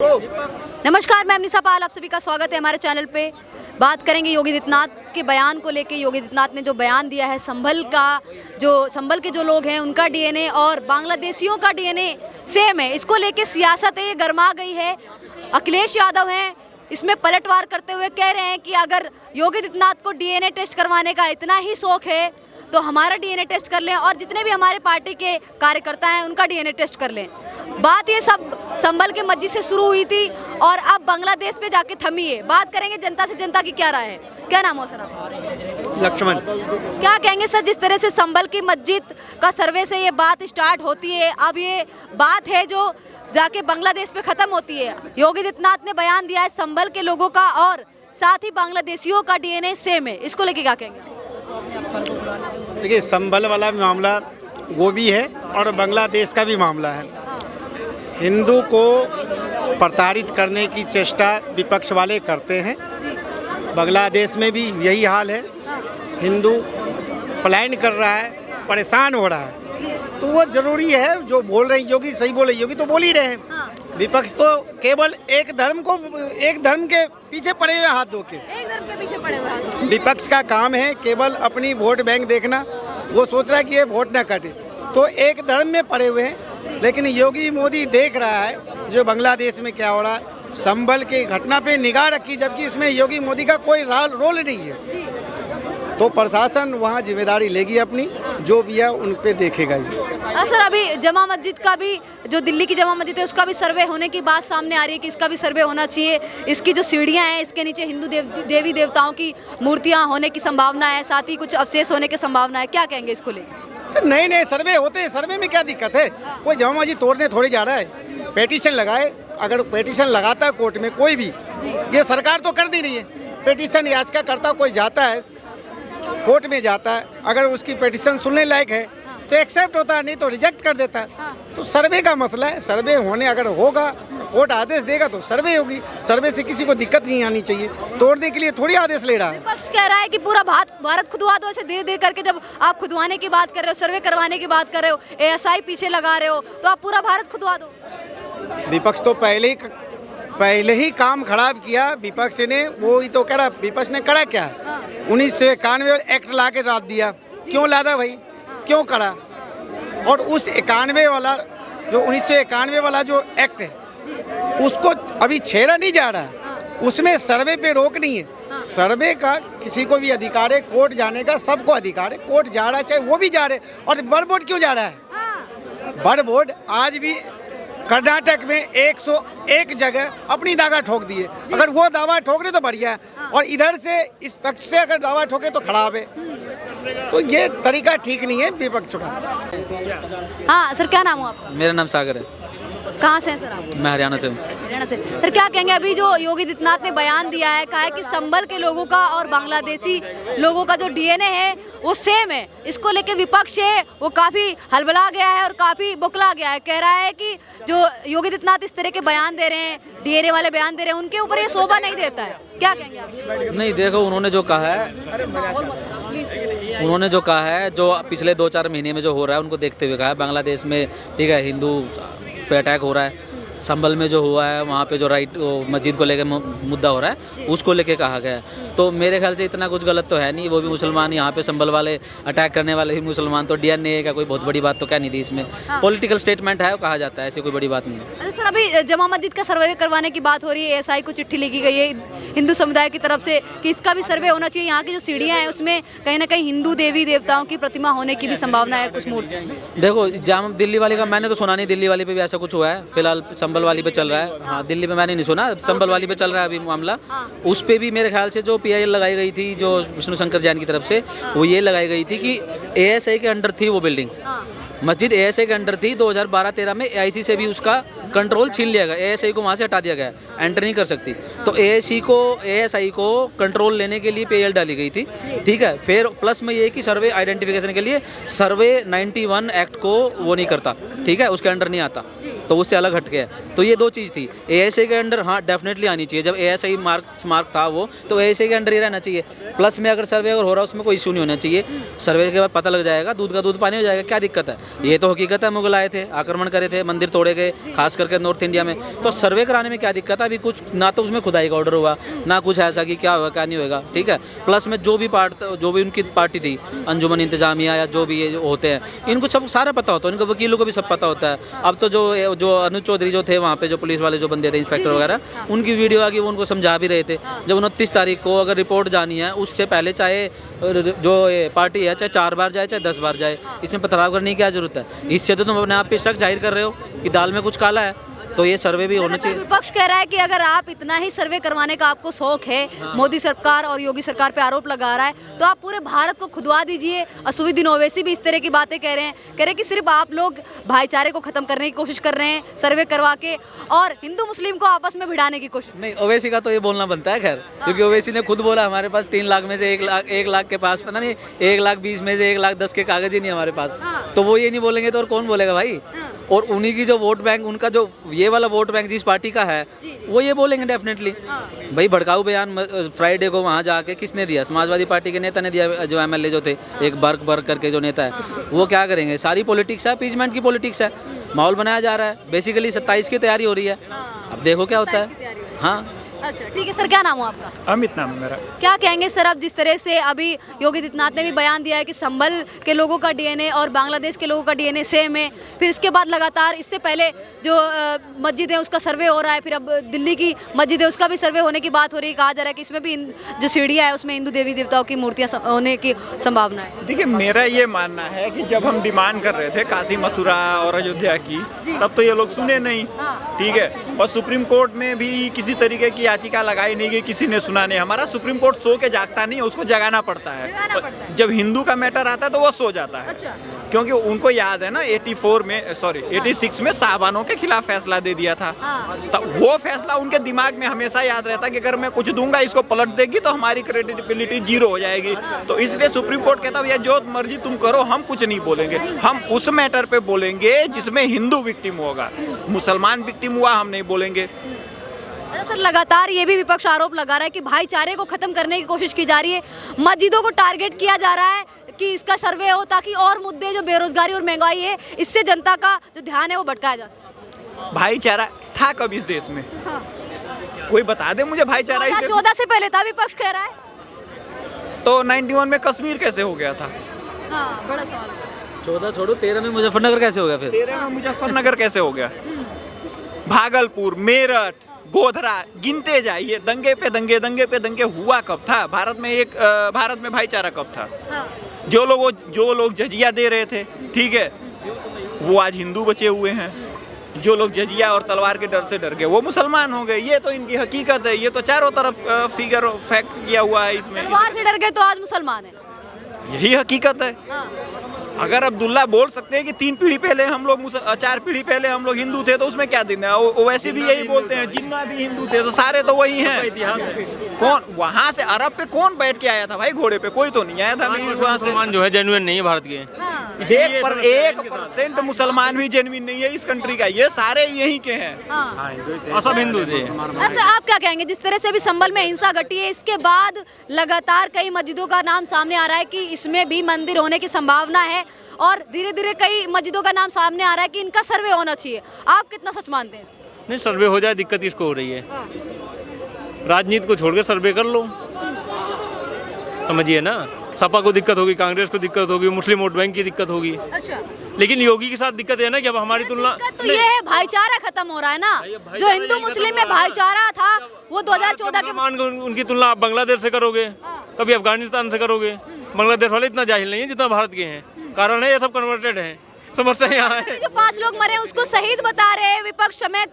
नमस्कार, मैं अमनीसा पाल, आप सभी का स्वागत है हमारे चैनल पे। बात करेंगे योगी आदित्यनाथ के बयान को लेके। योगी आदित्यनाथ ने जो बयान दिया है, संभल के जो लोग हैं उनका डीएनए और बांग्लादेशियों का डीएनए सेम है, इसको लेके सियासत ये गर्मा गई है। अखिलेश यादव हैं, इसमें पलटवार करते हुए कह रहे हैं कि अगर योगी आदित्यनाथ को डीएनए टेस्ट करवाने का इतना ही शौक है तो हमारा डीएनए टेस्ट कर लें और जितने भी हमारे पार्टी के कार्यकर्ता हैं उनका डीएनए टेस्ट कर लें। बात ये सब संभल के मस्जिद से शुरू हुई थी और अब बांग्लादेश पे जाके थमी है। बात करेंगे जनता से, जनता की क्या राय है। क्या नाम हो सर आपका? लक्ष्मण। क्या कहेंगे सर, जिस तरह से संभल की मस्जिद का सर्वे से ये बात स्टार्ट होती है, अब ये बात है जो जाके बांग्लादेश पे खत्म होती है। योगी आदित्यनाथ ने बयान दिया है संभल के लोगों का और साथ ही बांग्लादेशियों का डीएनए सेम है, इसको लेके क्या कहेंगे? देखिए, संभल वाला भी मामला वो भी है और बांग्लादेश का भी मामला है। हिंदू को प्रताड़ित करने की चेष्टा विपक्ष वाले करते हैं। बांग्लादेश में भी यही हाल है। हिंदू पलायन कर रहा है, परेशान हो रहा है, तो वो जरूरी है। जो बोल रहे योगी सही बोल रहे, योगी तो बोल ही रहे हैं। विपक्ष तो केवल एक धर्म के पीछे पड़े हुए हाथ धो के, एक धर्म के पीछे पड़े हुए हाथ। विपक्ष का काम है केवल अपनी वोट बैंक देखना। वो सोच रहा है कि ये वोट ना कटे, तो एक धर्म में पड़े हुए हैं। लेकिन योगी मोदी देख रहा है जो बांग्लादेश में क्या हो रहा है। संभल की घटना पे निगाह रखी, जबकि इसमें योगी मोदी का कोई रोल नहीं है। तो प्रशासन वहाँ जिम्मेदारी लेगी अपनी, जो भी है उन पे देखेगा ही। सर, अभी जमा मस्जिद का भी, जो दिल्ली की जमा मस्जिद है, उसका भी सर्वे होने की बात सामने आ रही है कि इसका भी सर्वे होना चाहिए। इसकी जो सीढ़ियाँ हैं, इसके नीचे हिंदू देवी देवताओं की मूर्तियाँ होने की संभावना है, साथ ही कुछ अवशेष होने की संभावना है। क्या कहेंगे इसको लेकर? नहीं, सर्वे होते हैं। सर्वे में क्या दिक्कत है? कोई जमा मस्जिद तोड़ने थोड़ी जा रहा है। पेटिशन लगाए, अगर पेटिशन लगाता है कोर्ट में कोई भी, ये सरकार तो कर दी रही है। पेटिशन याचिका करता कोई जाता है कोर्ट में, जाता है, अगर उसकी पेटिशन सुनने लायक है तो एक्सेप्ट होता है, नहीं तो रिजेक्ट कर देता है। तो सर्वे का मसला है। सर्वे होने अगर होगा, कोर्ट आदेश देगा तो सर्वे होगी। सर्वे से किसी को दिक्कत नहीं आनी चाहिए। तोड़ने के लिए थोड़ी आदेश ले रहा है। विपक्ष कह रहा है कि पूरा भारत खुदवा दो। ऐसे धीरे धीरे करके जब आप खुदवाने की बात कर रहे हो, सर्वे करवाने की बात कर रहे हो, एएसआई पीछे लगा रहे हो, तो आप पूरा भारत खुदवा दो। विपक्ष तो पहले ही काम खराब किया विपक्ष ने। वो ही तो कह रहा, विपक्ष ने करा क्या? 1991 एक्ट ला के रात दिया। क्यों लादा भाई, क्यों करा? और उस 91 वाला जो 1991 वाला जो एक्ट है, उसको अभी छेड़ा नहीं जा रहा। उसमें सर्वे पे रोक नहीं है। सर्वे का किसी को भी अधिकार है, कोर्ट जाने का सबको अधिकार है। कोर्ट जा रहा है, चाहे वो भी जा रहे। और बड़ बोर्ड क्यों जा रहा है? बड़ बोर्ड आज भी कर्नाटक में 101 जगह अपनी दागा ठोक दिए। अगर वो दावा ठोक रहे तो बढ़िया है, और इधर से इस पक्ष से अगर दावा ठोके तो खराब है। तो ये तरीका ठीक नहीं है विपक्ष का। हाँ सर, क्या नाम हो आपका? मेरा नाम सागर है। कहाँ से हैं सर आप? मैं हरियाणा से हूँ। हरियाणा से। सर, क्या कहेंगे, अभी जो योगी आदित्यनाथ ने बयान दिया है, कहा है कि संभल के लोगों का और बांग्लादेशी लोगों का जो डीएनए है वो सेम है, इसको लेके विपक्ष है वो काफ़ी हलबला गया है और काफ़ी बौखला गया है। कह रहा है कि जो योगी आदित्यनाथ इस तरह के बयान दे रहे हैं, डीएनए वाले बयान दे रहे हैं, उनके ऊपर ये शोभा नहीं देता है। क्या कहेंगे आप? नहीं, देखो, उन्होंने जो कहा है, जो पिछले 2-4 महीने में जो हो रहा है उनको देखते हुए कहा है। बांग्लादेश में ठीक है, हिंदू पे अटैक हो रहा है। संभल में जो हुआ है वहाँ पे जो मस्जिद को लेकर मुद्दा हो रहा है, उसको लेके कहा गया है। तो मेरे ख्याल से इतना कुछ गलत तो है नहीं। वो भी मुसलमान, यहाँ पे संभल वाले अटैक करने वाले भी मुसलमान, तो डीएनए का कोई बहुत बड़ी बात तो क्या नहीं थी इसमें। पॉलिटिकल स्टेटमेंट है, वो कहा जाता है, ऐसी कोई बड़ी बात नहीं है। अच्छा सर, अभी जमा मस्जिद का सर्वे करवाने की बात हो रही है। एएसआई को चिट्ठी लिखी गई है हिंदू समुदाय की तरफ से कि इसका भी सर्वे होना चाहिए। यहाँ की जो सीढ़ियाँ हैं उसमें कहीं ना कहीं हिंदू देवी देवताओं की प्रतिमा होने की भी संभावना है, कुछ मूर्तियाँ। देखो, दिल्ली वाली का मैंने तो सुना नहीं, दिल्ली वाली पे भी ऐसा कुछ हुआ है। फिलहाल संभल वाली पे चल रहा है। हाँ, दिल्ली में मैंने नहीं सुना, संभल वाली पे चल रहा है अभी मामला। उस पे भी मेरे ख्याल से जो पीआईएल लगाई गई थी, जो विष्णु शंकर जैन की तरफ से, वो ये लगाई गई थी कि एएसआई के अंडर थी वो बिल्डिंग। मस्जिद एएसआई के अंडर थी। 2012-13 में एआईसी से भी उसका कंट्रोल छीन लिया गया। एएसआई को वहाँ से हटा दिया गया, एंटर नहीं कर सकती। तो एएसआई को कंट्रोल लेने के लिए पीएल डाली गई थी। ठीक है, फिर प्लस में ये कि सर्वे आइडेंटिफिकेशन के लिए सर्वे 91 एक्ट को वो नहीं करता। ठीक है, उसके अंडर नहीं आता, तो उससे अलग हट गया। तो ये दो चीज़ थी। एएसआई के अंडर हाँ डेफिनेटली आनी चाहिए। जब एएसआई मार्क था वो, तो एएसआई के अंडर ही रहना चाहिए। प्लस में अगर सर्वे अगर हो रहा है उसमें कोई इशू नहीं होना चाहिए। सर्वे के बाद पता लग जाएगा, दूध का दूध पानी हो जाएगा, क्या दिक्कत है? ये तो हकीकत है। मुगल आए थे, आक्रमण करे थे, मंदिर तोड़े गए, खास करके नॉर्थ इंडिया में। तो सर्वे कराने में क्या दिक्कत है? अभी कुछ ना तो उसमें खुदाई का ऑर्डर हुआ, ना कुछ ऐसा कि क्या होगा क्या नहीं होगा, ठीक है। प्लस में जो भी उनकी पार्टी थी, अंजुमन इंतजामिया या जो भी ये होते हैं, इनको सब सारा पता होता है, उनको वकीलों को भी सब पता होता है। अब तो जो अनुज चौधरी जो थे वहाँ पे, जो पुलिस वाले जो बंदे थे, इंस्पेक्टर वगैरह, उनकी वीडियो आ गई, वो उनको समझा भी रहे थे। जब 29 तारीख को अगर रिपोर्ट जानी है, उससे पहले चाहे जो पार्टी है चाहे 4 बार जाए चाहे 10 बार जाए, इसमें पथराव करने की क्या जरूरत है? इससे तो तुम अपने आप पे शक जाहिर कर रहे हो कि दाल में कुछ काला है। तो ये सर्वे भी होना चाहिए। विपक्ष कह रहा है कि अगर आप इतना ही सर्वे करवाने का आपको शौक है, मोदी सरकार और योगी सरकार पे आरोप लगा रहा है, तो आप पूरे भारत को खुदवा दीजिए। असुद्दीन ओवैसी भी इस तरह की बातें कह रहे हैं कि सिर्फ आप लोग भाईचारे को खत्म करने की कोशिश कर रहे हैं सर्वे करवा के, और हिंदू मुस्लिम को आपस में भिड़ाने की कोशिश। नहीं, ओवैसी का तो ये बोलना बनता है खैर, क्योंकि ओवैसी ने खुद बोला हमारे पास 3 लाख में से 1 लाख के पास, पता नहीं 1,20,000 में से 1,10,000 के कागज ही नहीं हमारे पास। तो वो ये नहीं बोलेंगे तो और कौन बोलेगा भाई? और उन्हीं की जो वोट बैंक, उनका जो ये वाला वोट बैंक जिस पार्टी का है, वो ये बोलेंगे डेफिनेटली। भाई भड़काऊ बयान फ्राइडे को वहाँ जाके किसने दिया? समाजवादी पार्टी के नेता ने दिया, जो एमएलए जो थे, एक बर्ग करके जो नेता है, वो क्या करेंगे? सारी पॉलिटिक्स है, अपीजमेंट की पॉलिटिक्स है, माहौल बनाया जा रहा है। बेसिकली 27 की तैयारी हो रही है, अब देखो क्या होता है। हाँ, अच्छा ठीक है सर, क्या नाम हो आपका? अमित नाम है मेरा। क्या कहेंगे सर, अब जिस तरह से अभी योगी आदित्यनाथ ने भी बयान दिया है कि संभल के लोगों का डीएनए और बांग्लादेश के लोगों का डीएनए सेम है, फिर इसके बाद लगातार इससे पहले जो मस्जिद है उसका सर्वे हो रहा है, फिर अब दिल्ली की मस्जिद है उसका भी सर्वे होने की बात हो रही है, कहा जा रहा है कि इसमें भी जो सीढ़ियाँ है उसमें हिंदू देवी देवताओं की मूर्तियाँ होने की संभावना है। देखिए, मेरा ये मानना है कि जब हम डिमांड कर रहे थे काशी मथुरा और अयोध्या की, तब तो ये लोग सुने नहीं, ठीक है। और सुप्रीम कोर्ट में भी किसी तरीके की याचिका लगाई नहीं गई, किसी ने सुना नहीं। हमारा सुप्रीम कोर्ट सो के जागता नहीं है, उसको जगाना पड़ता है। जब हिंदू का मैटर आता है तो वो सो जाता है। अच्छा। क्योंकि उनको याद है ना 86 में साहबानों के खिलाफ फैसला दे दिया था। तो वो फैसला उनके दिमाग में हमेशा याद रहता है कि अगर मैं कुछ दूंगा इसको पलट देगी तो हमारी क्रेडिबिलिटी 0 हो जाएगी। तो इसलिए सुप्रीम कोर्ट कहता है जो मर्जी तुम करो, हम कुछ नहीं बोलेंगे, हम उस मैटर पे बोलेंगे जिसमें हिंदू विक्टिम होगा, मुसलमान विक्टिम हुआ हम नहीं बोलेंगे। अच्छा सर, लगातार ये भी विपक्ष आरोप लगा रहा है कि भाईचारे को खत्म करने की कोशिश की जा रही है, मस्जिदों को टारगेट किया जा रहा है कि इसका सर्वे हो ताकि और मुद्दे जो बेरोजगारी और महंगाई है, इससे जनता का जो ध्यान है वो भटकाया जा सके। भाईचारा था कब इस देश में? हाँ। कोई बता दे मुझे भाईचारा इस देश में? 2014 से पहले था, विपक्ष कह रहा है। तो 91 में कश्मीर कैसे हो गया था? हाँ, बड़ा सवाल है। 14 छोड़ो, 13 में मुजफ्फरनगर कैसे हो गया? फिर 13 में मुजफ्फरनगर कैसे हो गया? भागलपुर, मेरठ, गोधरा, गिनते जाइए, दंगे पे दंगे हुआ कब था? भारत में भाईचारा कब था? हाँ। जो लोग जजिया दे रहे थे, ठीक है, वो आज हिंदू बचे हुए हैं। जो लोग जजिया और तलवार के डर से डर गए वो मुसलमान हो गए। ये तो इनकी हकीकत है, ये तो चारों तरफ फिगर फैक्ट किया हुआ है इसमें। तलवार से डर गए तो आज मुसलमान है, यही हकीकत है। हाँ। अगर अब्दुल्ला बोल सकते हैं कि 3 पीढ़ी पहले हम लोग 4 पीढ़ी पहले हम लोग हिंदू थे, तो उसमें क्या दिन है? वैसे भी यही बोलते हैं, जिन्ना भी हिंदू थे, तो सारे तो वही हैं। कौन वहाँ से अरब पे कौन बैठ के आया था भाई घोड़े पे? कोई तो नहीं आया था। वहाँ से जो है जेन्युइन नहीं है भारत के। 1% मुसलमान भी जेन्युइन नहीं है इस कंट्री का, ये सारे यहीं के हैं। और सब हिंदू थे। अच्छा, आप क्या कहेंगे जिस तरह से भी संभल में हिंसा घटी है, इसके बाद लगातार कई मस्जिदों का नाम सामने आ रहा है कि इसमें भी मंदिर होने की संभावना है, और धीरे धीरे कई मस्जिदों का नाम सामने आ रहा है कि इनका सर्वे होना चाहिए। आप कितना सच मानते हैं? नहीं, सर्वे हो जाए, दिक्कत इसको हो रही है। राजनीति को छोड़ के सर्वे कर लो, समझिए ना। सपा को दिक्कत होगी, कांग्रेस को दिक्कत होगी, मुस्लिम वोट बैंक की दिक्कत होगी। अच्छा, लेकिन योगी के साथ दिक्कत है ना कि अब हमारी तुलना तो ये है भाईचारा खत्म हो रहा है ना। जो हिंदू मुस्लिम में भाईचारा था वो 2014 के मान उनकी तुलना आप बांग्लादेश से करोगे, कभी अफगानिस्तान से करोगे। बांग्लादेश वाले इतना जाहिल नहीं है जितना भारत के हैं। कारण है ये सब कन्वर्टेड हैं, समस्या यहाँ है। जो 5 लोग मरे उसको शहीद बता रहे हैं, विपक्ष समेत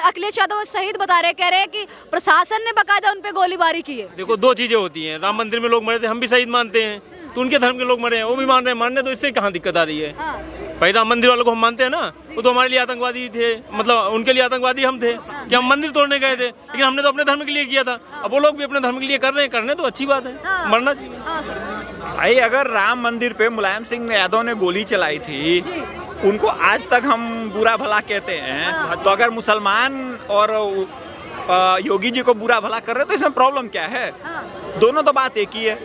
अखिलेश यादव शहीद बता रहे हैं, कह रहे हैं कि प्रशासन ने बकायदा उन पे गोलीबारी की है। देखो, 2 चीजें होती हैं। राम मंदिर में लोग मरे थे, हम भी शहीद मानते हैं, तो उनके धर्म के लोग मरे हैं, वो भी मान रहे हैं, मानने तो इससे कहाँ दिक्कत आ रही है? भाई राम मंदिर वालों को हम मानते हैं ना, वो तो हमारे लिए आतंकवादी थे, मतलब उनके लिए आतंकवादी हम थे कि हम मंदिर तोड़ने गए थे, लेकिन हमने तो अपने धर्म के लिए किया था। अब वो लोग भी अपने धर्म के लिए कर रहे हैं, करने तो अच्छी बात है, मरना चाहिए। भाई अगर राम मंदिर पे मुलायम सिंह यादव ने गोली चलाई थी, उनको आज तक हम बुरा भला कहते हैं, तो अगर मुसलमान और योगी जी को बुरा भला कर रहे हैं तो इसमें प्रॉब्लम क्या है? दोनों तो बात एक ही है,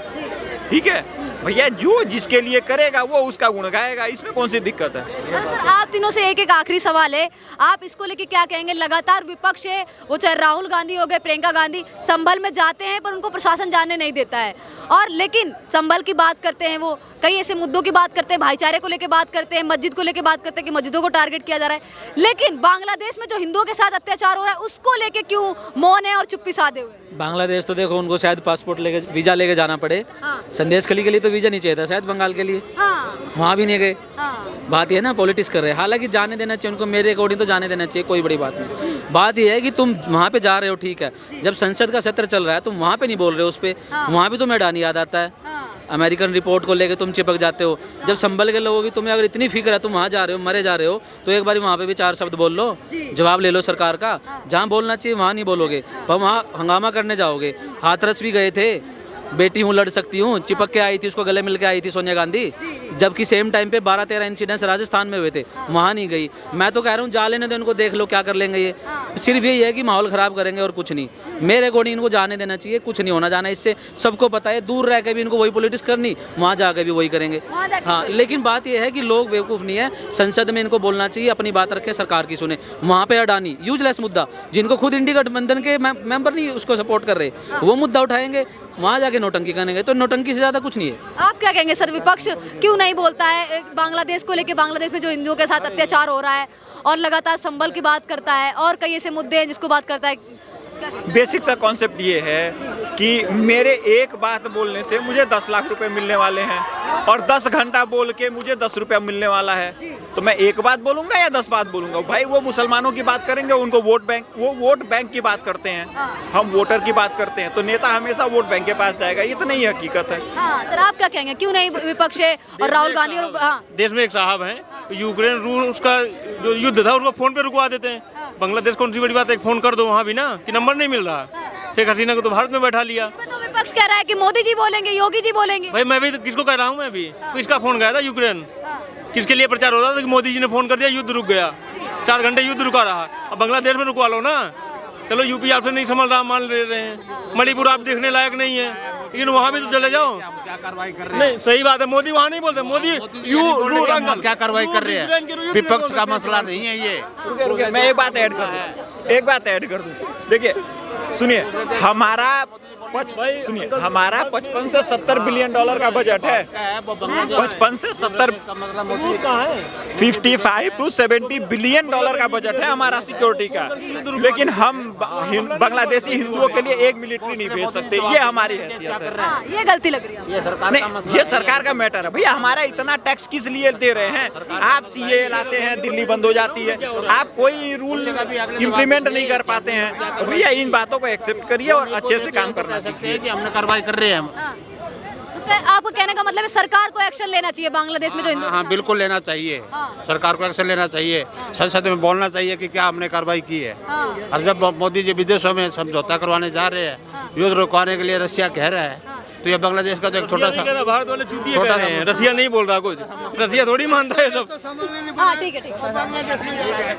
ठीक है। भैया जो जिसके लिए करेगा वो उसका गुण गाएगा, इसमें कौन सी दिक्कत है। अरे सर, आप तीनों से एक आखिरी सवाल है, आप इसको लेके क्या कहेंगे? लगातार विपक्ष है, वो चाहे राहुल गांधी हो गए, प्रियंका गांधी, संभल में जाते हैं पर उनको प्रशासन जाने नहीं देता है, और लेकिन संभल की बात करते हैं, वो कई ऐसे मुद्दों की बात करते हैं, भाईचारे को लेके बात करते हैं, मस्जिद को लेके बात करते हैं कि मस्जिदों को टारगेट किया जा रहा है, लेकिन बांग्लादेश में जो हिंदुओं के साथ अत्याचार हो रहा है उसको लेके क्यों मौन है और चुप्पी साधे हुए? बांग्लादेश तो देखो, उनको शायद पासपोर्ट लेके वीज़ा लेके जाना पड़े। हाँ। संदेश खली के लिए तो वीज़ा नहीं चाहिए था, शायद बंगाल के लिए, हाँ, वहाँ भी नहीं गए। हाँ, बात ये है ना, पॉलिटिक्स कर रहे हैं। हालांकि जाने देना चाहिए उनको, मेरे अकॉर्डिंग तो जाने देना चाहिए, कोई बड़ी बात नहीं। बात ये है कि तुम वहाँ पे जा रहे हो, ठीक है, जब संसद का सत्र चल रहा है तुम वहाँ पे नहीं बोल रहे हो उस पर, वहाँ भी तुम्हें अडानी याद आता है। अमेरिकन रिपोर्ट को लेके तुम चिपक जाते हो। जब संभल के लोगों की तुम्हें अगर इतनी फिक्र है, तुम वहाँ जा रहे हो, मरे जा रहे हो, तो एक बार वहाँ पे भी 4 शब्द बोल लो, जवाब ले लो सरकार का। जहाँ बोलना चाहिए वहाँ नहीं बोलोगे, पर वहाँ हंगामा करने जाओगे। हाथरस भी गए थे, बेटी हूँ लड़ सकती हूँ, चिपक के आई थी, उसको गले मिल के आई थी सोनिया गांधी, जबकि सेम टाइम पे 12-13 इंसिडेंट्स राजस्थान में हुए थे, वहाँ नहीं गई। मैं तो कह रहा हूँ जा लेने दो इनको, देख लो क्या कर लेंगे ये। सिर्फ यही है कि माहौल ख़राब करेंगे और कुछ नहीं। मेरे अकॉर्डिंग इनको जाने देना चाहिए, कुछ नहीं होना जाना इससे, सबको पता है। दूर रह के भी इनको वही पॉलिटिक्स करनी, वहाँ जाके भी वही करेंगे। हाँ, लेकिन बात यह है कि लोग बेवकूफ़ नहीं है, संसद में इनको बोलना चाहिए, अपनी बात रखे, सरकार की सुने। वहाँ पे अडानी यूजलेस मुद्दा, जिनको खुद इंडिया गठबंधन के मेंबर नहीं उसको सपोर्ट कर रहे, वो मुद्दा उठाएंगे, वहाँ जाके नौटंकी करेंगे। तो नौटंकी से ज़्यादा कुछ नहीं है। आप क्या कहेंगे सर, विपक्ष क्यों नहीं बोलता है बांग्लादेश को लेके? बांग्लादेश में जो हिंदुओं के साथ अत्याचार हो रहा है और लगातार संभल की बात करता है और कई ऐसे मुद्दे हैं जिसको बात करता है। बेसिक सा कॉन्सेप्ट ये है कि मेरे एक बात बोलने से मुझे 10 लाख रुपए मिलने वाले हैं और 10 घंटा बोल के मुझे 10 रुपया मिलने वाला है, तो मैं एक बात बोलूंगा या 10 बात बोलूंगा? भाई वो मुसलमानों की बात करेंगे, उनको वोट बैंक की बात करते हैं, हम वोटर की बात करते हैं, तो नेता हमेशा वोट बैंक के पास जाएगा, ये तो नहीं हकीकत है। हाँ, सर आप क्या कहेंगे, क्यों नहीं विपक्ष है और राहुल गांधी और देश में एक साहब हैं, यूक्रेन रूस का जो युद्ध था उसको फोन पे रुकवा देते हैं। बांग्लादेश कौन सी बड़ी बात है, एक फोन कर दो वहाँ भी ना, कि नंबर नहीं मिल रहा। शेख हसीना को तो भारत में बैठा लिया। तो विपक्ष कह रहा है कि मोदी जी बोलेंगे, योगी जी बोलेंगे। भाई मैं भी तो किसको कह रहा हूँ, मैं भी किसका फोन गया था यूक्रेन, किसके लिए प्रचार हो रहा था कि मोदी जी ने फोन कर दिया, युद्ध रुक गया, 4 घंटे युद्ध रुका रहा। अब बांग्लादेश में रुकवा लो ना, चलो यूपी आपसे नहीं संभल रहा, मान ले रहे हैं, मणिपुर आप देखने लायक नहीं है, लेकिन वहाँ भी तो चले जाओ। क्या कार्रवाई कर रहे हैं? नहीं सही बात है, मोदी वहाँ नहीं बोलते, मोदी क्या कार्रवाई कर रहे हैं? विपक्ष का मसला नहीं है ये। मैं एक बात ऐड कर दूं, देखिए सुनिए, हमारा 55 से 70 बिलियन डॉलर का बजट है, 55 से 70 55 to 70 बिलियन डॉलर का बजट है हमारा सिक्योरिटी का, लेकिन हम बांग्लादेशी हिंदुओं के लिए एक मिलिट्री नहीं भेज सकते, ये हमारी हैसियत है। हाँ, ये गलती लग रही है। नहीं, ये सरकार का मैटर है भैया, हमारा इतना टैक्स किस लिए दे रहे हैं? आप सीए लाते हैं, दिल्ली बंद हो जाती है, आप कोई रूल इम्प्लीमेंट नहीं कर पाते हैं, तो भैया इन बातों को एक्सेप्ट करिए और अच्छे से काम करना सकते हैं कि हमने कार्रवाई कर रहे हैं हम। तो आपको कहने का मतलब है सरकार को एक्शन लेना चाहिए बांग्लादेश में जो हिंदू। हाँ बिल्कुल लेना चाहिए, सरकार को एक्शन लेना चाहिए, संसद में बोलना चाहिए कि क्या हमने कार्रवाई की है। और जब मोदी जी विदेशों में समझौता करवाने जा रहे हैं, युद्ध रुकवाने के लिए रशिया कह रहा है, तो ये बांग्लादेश का तो एक छोटा सा, भारत वाले चूतिए कह रहे हैं, रसिया नहीं बोल रहा कुछ, रसिया थोड़ी मानता है सब। हाँ ठीक है, ठीक है।